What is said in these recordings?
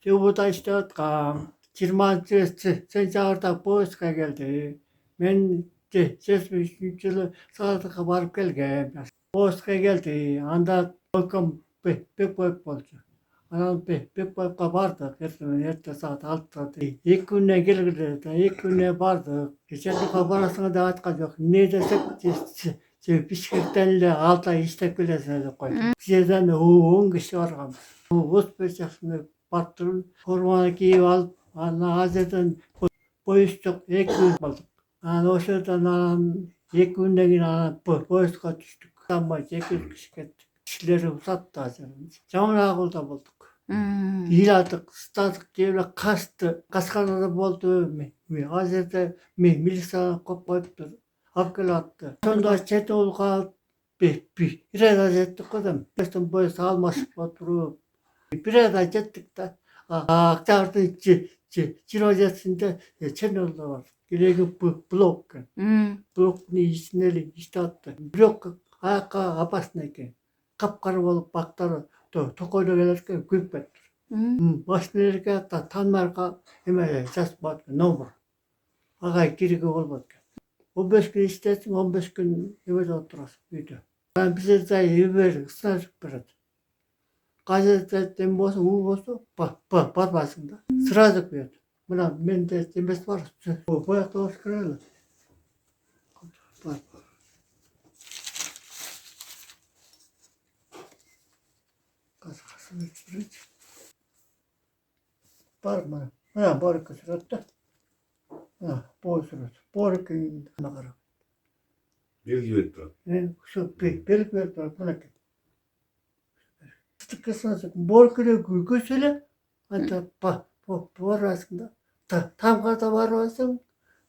Төвөд иштеаткан 20 сентябрда поездга келди. Мен 73 жылы Саадатқа барып келгем. Поездга келди. Анда койком Бекбаев болчу. Анан Бекбаевка бардык. Эртең саат 6-да. 2 күнүнөн келгиле. 2 күнүнө бардык. Кечендика барасың деп айткан жок. Эмне десек, Бишкектен эле 6 ай иштеп келесиң деп койду. Бизерден 10 киши барганбыз. Өспөчөсүнө барып туруп, форманы кийип алып, анан ал жерден поезд жок, 2 күн болдук. Анан ошол жерден 2 күндөн кийин анан поездга түштүк. Танбай 200 киши кеттик. Кишилер узатты азыр. Жаман акыбалда болдук. Ыйладык, ыстадык, жебеле качты. Кашкарда болду. Ал жерде милиция коюптур. Алып келип атты. Сонда чет жолго бир айда жеттик го дейм. Поезд алмашып отуруп. Bir ayda gittik de Октябрьдын 27-синде Чернобылда бар. Кереги блок. Блоктун ичинде эле иштеп атты. Бирок аякка опасно экен. Капкара болуп бактары токойдо келет экен, күйүп кетти. Машинелерге танмарга эме жазып коет экен, номер. Ага кирүүгө болбойт экен. 15 күн иштесең, 15 күн эмеде отурасың үйдө. Анан бизде снаряд берет. Gazeteden болсо, болсо, барбайсың да. Сразу күйөт. Мына менде эмес бар. Боякты болуш керек эле. Бар мына. Мына борка сүрөт да. Мына бой сүрөт. Борка мына кара. Белги берип турат. Ушу белги берип турат мынакей. Боркыны көсөлө анда барасың да. Тамгада барбайсың,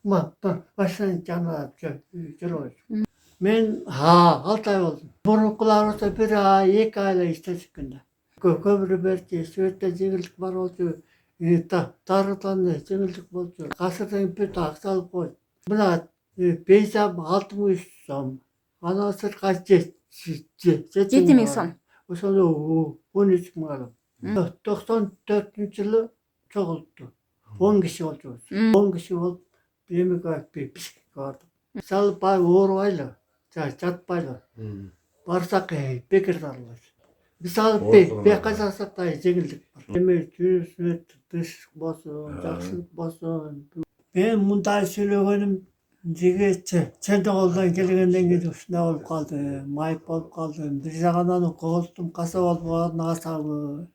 машинаны жанап жүрөсүң. Мен 6 ай болдум. Мурункулар болсо 1 ай, 2 айда иштешкен да. Көмүрү берди, светте жеңилдик бар болчу. Дарыдан жеңилдик болчу. Азырдан бүт акча алып койду. Мына бейзам 6.000 сом. Анан сыртка 7.000 сом. Ошону 13 мың алып. 94-жылы чогултту. 10 киши болчубуз. 10 киши болуп, эмеге Бишкекке бардык. Мисалы барып оорубайлы, жатпайлы. Барсак бекер дарылайт. Мисалы бияка жасасак да жеңилдик бар. Эме жүрүшүнө тынчтык болсун, жакшылык болсун. Мен мындай сүйлөгөнүм Жеге Чендоголдон келгенден кийин ушундай болуп калды. Майып болуп калдым. Бир жагынан колтум каса болуп калган асабы.